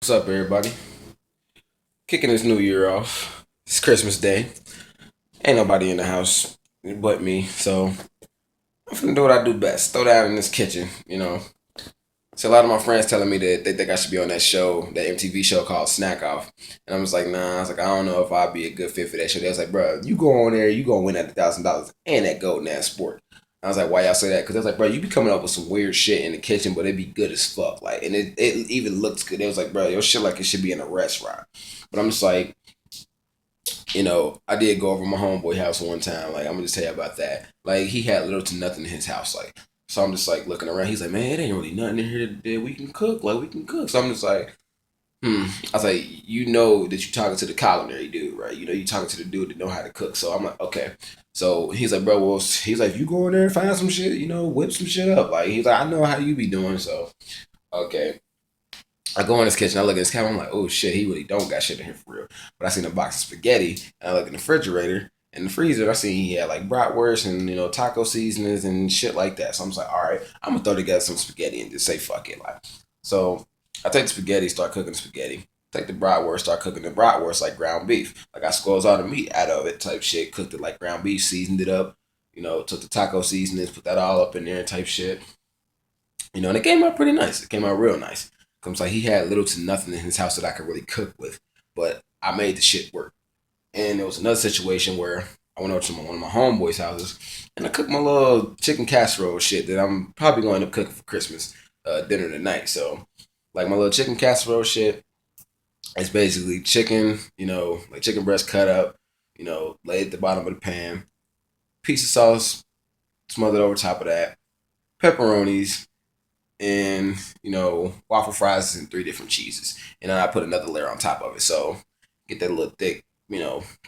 What's up, everybody? Kicking this new year off. It's Christmas Day. Ain't nobody in the house but me, so I'm finna do what I do best. Throw down in this kitchen. So a lot of my friends telling me that they think I should be on that show, that MTV show called Snack Off, and I'm just like, nah. I was like, I don't know if I'd be a good fit for that show. They was like, bro, you go on there, you gonna win that $1,000 and that golden ass sport. I was like, why y'all say that? Because I was like, bro, you be coming up with some weird shit in the kitchen, but it be good as fuck. Like, and it even looks good. It was like, bro, your shit like it should be in a restaurant. But I'm just like, I did go over my homeboy house one time. Like, I'm gonna just tell you about that. Like, he had little to nothing in his house. Like, so I'm just like looking around. He's like, man, it ain't really nothing in here that we can cook. Like, we can cook. So I'm just like, I was like, you know that you're talking to the culinary dude, right? You know, you're talking to the dude that know how to cook. So I'm like, okay. So he's like, bro, well, he's like, you go in there and find some shit, whip some shit up. Like, he's like, I know how you be doing. So, okay. I go in his kitchen, I look at his cabinet, I'm like, oh shit, he really don't got shit in here for real. But I seen a box of spaghetti, and I look in the refrigerator, and the freezer, I seen he had like bratwurst and, taco seasonings and shit like that. So I'm just like, all right, I'm gonna throw together some spaghetti and just say fuck it. Like, so I take the spaghetti, start cooking the spaghetti. Take the bratwurst, start cooking the bratwurst like ground beef. Like I squeezed all the meat out of it type shit, cooked it like ground beef, seasoned it up, took the taco seasonings, put that all up in there type shit. And it came out pretty nice. It came out real nice. Comes like he had little to nothing in his house that I could really cook with, but I made the shit work. And there was another situation where I went over to one of my homeboys' houses and I cooked my little chicken casserole shit that I'm probably going to end up cooking for Christmas dinner tonight. So, like my little chicken casserole shit, it's basically chicken, like chicken breast cut up, laid at the bottom of the pan, piece of sauce smothered over top of that, pepperonis, and waffle fries and three different cheeses, and then I put another layer on top of it, so get that little thick,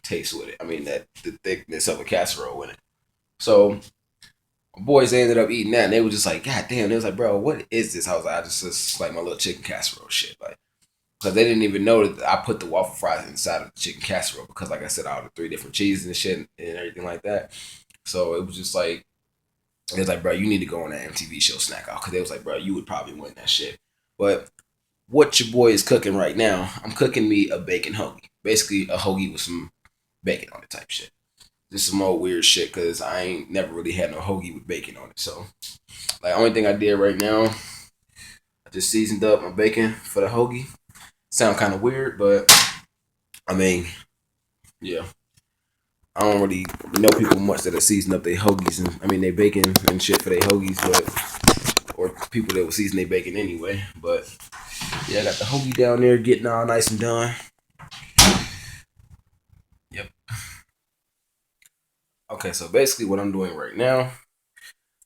taste with it. I mean that the thickness of a casserole in it. So my boys they ended up eating that, and they were just like, God damn! They was like, bro, what is this? I was like, I just like my little chicken casserole shit, like because they didn't even know that I put the waffle fries inside of the chicken casserole because, like I said, all the three different cheeses and shit and everything like that. So it was just like it was like, bro, you need to go on that MTV show Snack Off because they was like, bro, you would probably win that shit. But what your boy is cooking right now, I'm cooking me a bacon hoagie. Basically, a hoagie with some bacon on it type shit. This is some old weird shit because I ain't never really had no hoagie with bacon on it. So, like, only thing I did right now, I just seasoned up my bacon for the hoagie. Sound kind of weird, but I mean, yeah. I don't really know people much that are season up their hoagies and they bacon and shit for their hoagies, but or people that will season their bacon anyway. But yeah, I got the hoagie down there getting all nice and done. Yep. Okay, so basically what I'm doing right now,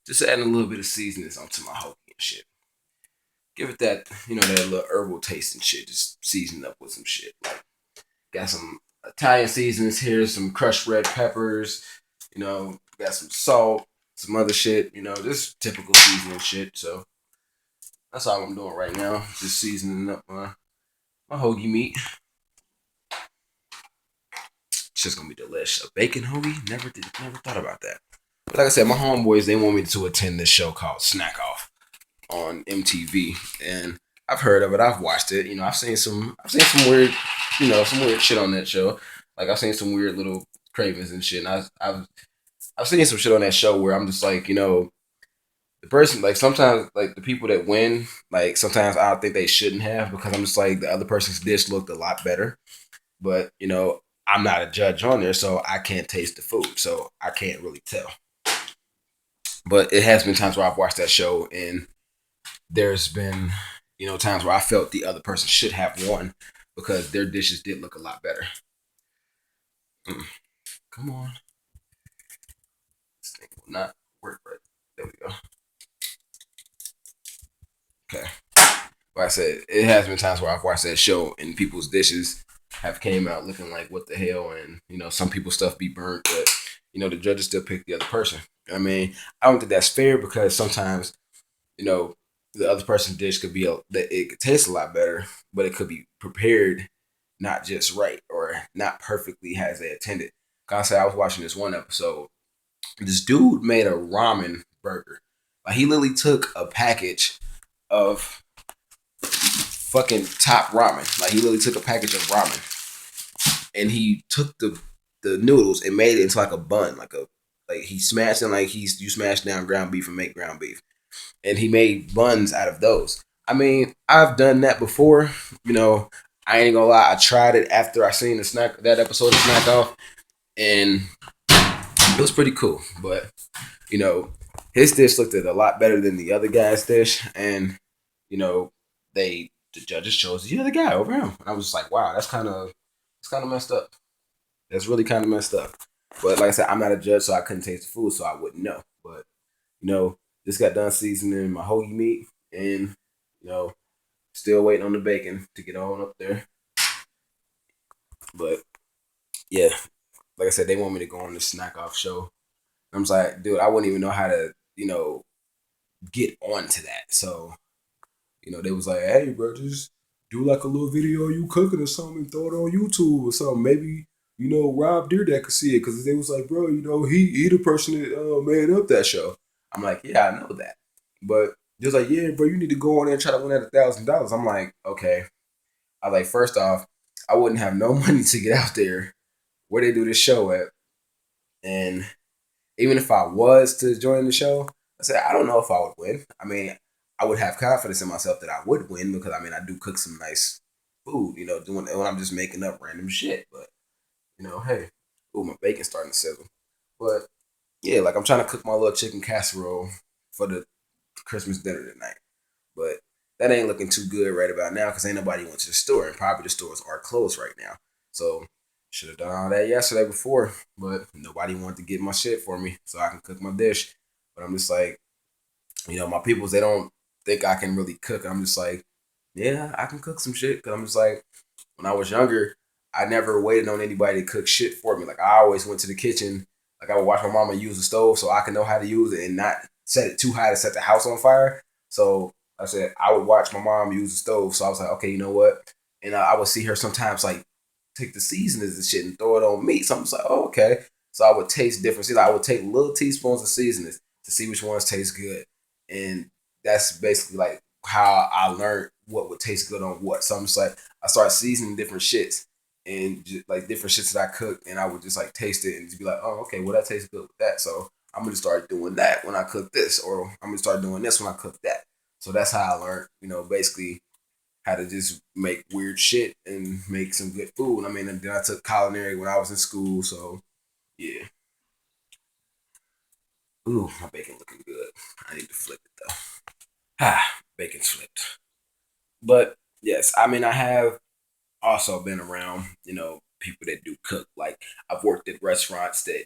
just adding a little bit of seasonings onto my hoagie and shit. Give it that, that little herbal taste and shit. Just season up with some shit. Like, got some Italian seasonings here, some crushed red peppers, got some salt, some other shit, just typical seasoning shit. So that's all I'm doing right now. Just seasoning up my hoagie meat. It's just gonna be delicious. A bacon hoagie? Never thought about that. But like I said, my homeboys they want me to attend this show called Snack Off on MTV, and I've heard of it. I've watched it. I've seen some weird, some weird shit on that show. Like I've seen some weird little cravings and shit. And I've seen some shit on that show where I'm just like, the person like sometimes like the people that win, like sometimes I think they shouldn't have because I'm just like the other person's dish looked a lot better. But I'm not a judge on there, so I can't taste the food, so I can't really tell. But it has been times where I've watched that show and there's been, times where I felt the other person should have won because their dishes did look a lot better. Mm, come on. This thing will not work right. There we go. Okay. Like I said, it has been times where I've watched that show and people's dishes have came out looking like what the hell, and some people's stuff be burnt, but the judges still pick the other person. I mean, I don't think that's fair because sometimes you know the other person's dish could be that it could taste a lot better, but it could be prepared not just right or not perfectly as they intended. Cause I said I was watching this one episode. This dude made a ramen burger. Like he literally took a package of fucking top ramen. Like he literally took a package of ramen and he took the noodles and made it into like a bun, like he smashed in like you smash down ground beef and make ground beef, and he made buns out of those. I mean, I've done that before. You know, I ain't gonna lie. I tried it after I seen the snack that episode of Snack Off, and it was pretty cool. But you know, his dish looked a lot better than the other guy's dish, and you know, the judges chose the other guy over him. And I was just like, wow, it's kind of messed up. That's really kind of messed up. But like I said, I'm not a judge, so I couldn't taste the food, so I wouldn't know. But you know, just got done seasoning my hoagie meat, and you know, still waiting on the bacon to get on up there. But yeah, like I said, they want me to go on the snack off show. I'm just like, dude, I wouldn't even know how to, get onto that. So they was like, hey, bro, just do like a little video of you cooking or something and throw it on YouTube or something. Maybe, Rob Deerdeck could see it because they was like, bro, he the person that made up that show. I'm like, yeah, I know that. But they was like, yeah, bro, you need to go on there and try to win that $1,000. I'm like, okay. I like, first off, I wouldn't have no money to get out there where they do this show at. And even if I was to join the show, I said, I don't know if I would win. I mean, I would have confidence in myself that I would win because I mean I do cook some nice food, doing when I'm just making up random shit. But hey, ooh, my bacon's starting to sizzle. But yeah, like I'm trying to cook my little chicken casserole for the Christmas dinner tonight. But that ain't looking too good right about now because ain't nobody went to the store and probably the stores are closed right now. So should have done all that yesterday before, but nobody wanted to get my shit for me so I can cook my dish. But I'm just like, my peoples, they don't think I can really cook. I'm just like, yeah, I can cook some shit. Cause I'm just like, when I was younger, I never waited on anybody to cook shit for me. Like I always went to the kitchen. Like I would watch my mama use the stove so I can know how to use it and not set it too high to set the house on fire. So I said I would watch my mom use the stove. So I was like, okay, you know what? And I would see her sometimes like take the seasonings and shit and throw it on me. So I'm just like, oh, okay. So I would taste different. See, like, I would take little teaspoons of seasonings to see which ones taste good. And that's basically like how I learned what would taste good on what. So I'm just like, I started seasoning different shits and just, like different shits that I cook, and I would just like taste it and just be like, oh, okay, well that tastes good with that. So I'm gonna start doing that when I cook this, or I'm gonna start doing this when I cook that. So that's how I learned, basically how to just make weird shit and make some good food. I mean, and then I took culinary when I was in school, so yeah. Ooh, my bacon looking good. I need to flip it though. Ah, bacon's flipped. But yes, I mean, I have also been around, people that do cook. Like I've worked at restaurants that,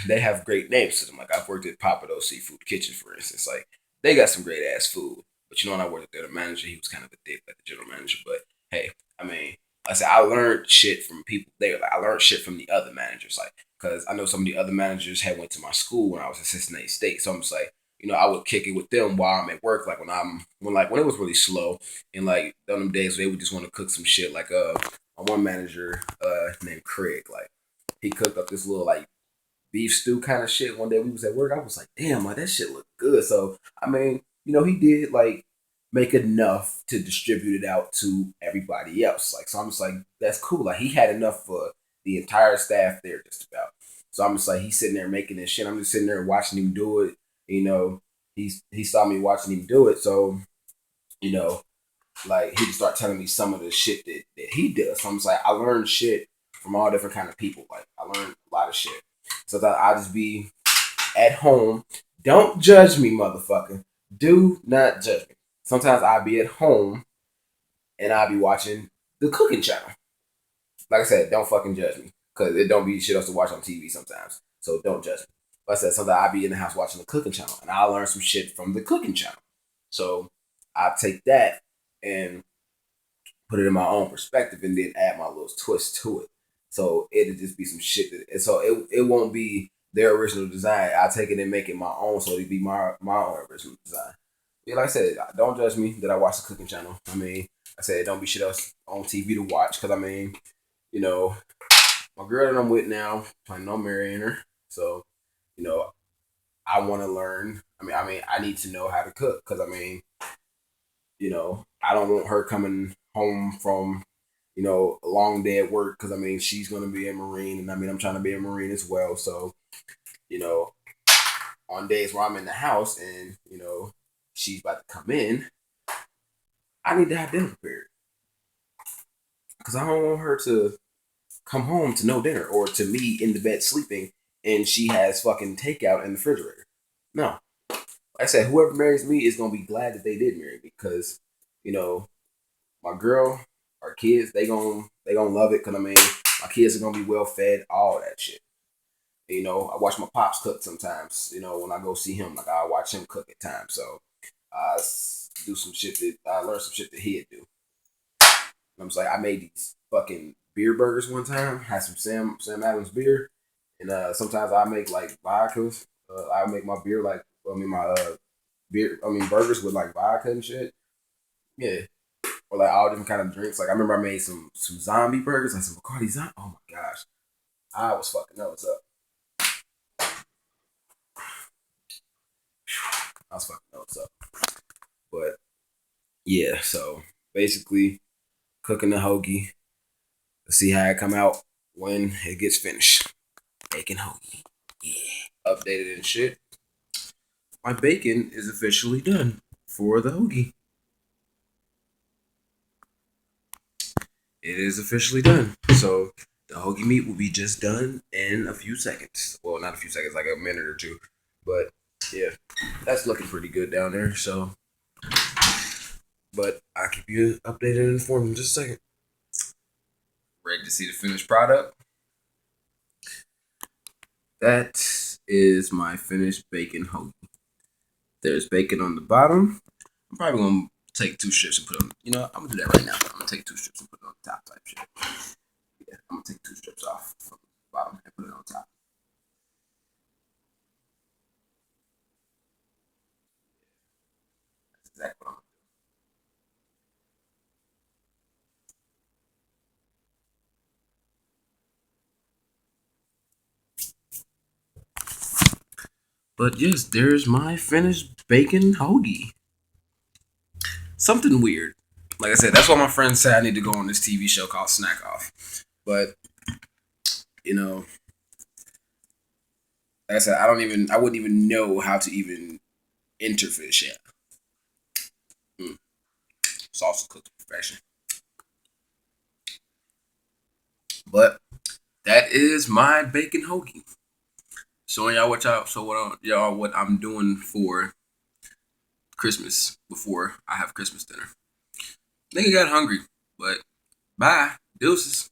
they have great names to them. Like I've worked at Papado Seafood Kitchen, for instance. Like they got some great ass food. But when I worked there, the manager, he was kind of a dick, like the general manager. But hey, I mean, like I said, I learned shit from people there. Like I learned shit from the other managers. Like, cause I know some of the other managers had went to my school when I was at Cincinnati State. So I'm just like, I would kick it with them while I'm at work. Like when it was really slow and like on them days where they would just want to cook some shit. Like my one manager named Craig, like he cooked up this little like beef stew kind of shit. One day we was at work. I was like, damn, like that shit looked good. So I mean, he did like make enough to distribute it out to everybody else. Like, so I'm just like, that's cool. Like he had enough for the entire staff there, just about. So I'm just like, he's sitting there making this shit. I'm just sitting there watching him do it. He saw me watching him do it. So you know, like he would start telling me some of the shit that he does. So I'm just like, I learned shit from all different kind of people. Like I learned a lot of shit. So that I'll just be at home. Don't judge me, motherfucker. Do not judge me. Sometimes I'll be at home and I'll be watching the cooking channel. Like I said, don't fucking judge me. Cause it don't be shit else to watch on TV sometimes. So don't judge me. Like I said, sometimes I'll be in the house watching the cooking channel and I'll learn some shit from the cooking channel. So I take that and put it in my own perspective and then add my little twist to it. So it'll just be some shit that, and so it won't be their original design. I take it and make it my own, so it'll be my own original design. Yeah, like I said, don't judge me that I watch the cooking channel. I mean, I said don't be shit else on TV to watch because I mean, you know, my girl that I'm with now, planning on marrying her, so you know, I want to learn. I mean, I need to know how to cook because I mean, I don't want her coming home from a long day at work because I mean she's gonna be a Marine and I mean I'm trying to be a Marine as well. So you know on days where I'm in the house and she's about to come in, I need to have dinner prepared because I don't want her to come home to no dinner or to me in the bed sleeping and she has fucking takeout in the refrigerator. No, like I said, whoever marries me is gonna be glad that they did marry me because you know my girl, our kids, they gonna love it because I mean my kids are gonna be well fed, all that shit. I watch my pops cook sometimes. When I go see him, like I watch him cook at times. So I do some shit that I learned some shit that he'd do. I'm just like I made these fucking beer burgers one time. Had some Sam Adams beer, and sometimes I make like vodkas. I make my beer like my beer. Burgers with like vodka and shit. Yeah, or like all different kind of drinks. Like I remember I made some zombie burgers, like some Bacardi zombie. Oh my gosh, I was fucking nuts up. I was fucking nuts up. But yeah, so basically cooking the hoagie. Let's see how it come out when it gets finished. Bacon hoagie. Yeah. Updated and shit. My bacon is officially done for the hoagie. It is officially done. So the hoagie meat will be just done in a few seconds. Well, not a few seconds, like a minute or two. But yeah, that's looking pretty good down there. So, but I'll keep you updated and informed in just a second. Ready to see the finished product? That is my finished bacon hoagie. There's bacon on the bottom. I'm probably gonna take two strips and put them. I'm gonna do that right now. I'm gonna take two strips and put it on the top type shit. Yeah, I'm gonna take two strips off from the bottom and put it on top. That's exactly what I'm gonna do. But yes, there's my finished bacon hoagie. Something weird. Like I said, that's why my friends say I need to go on this TV show called Snack Off. But you know, like I said, I wouldn't even know how to even enter for this yet. Mm. Salsa cooked to perfection. But that is my bacon hoagie. Showing y'all what I'm doing for Christmas before I have Christmas dinner. Nigga got hungry, but bye. Deuces.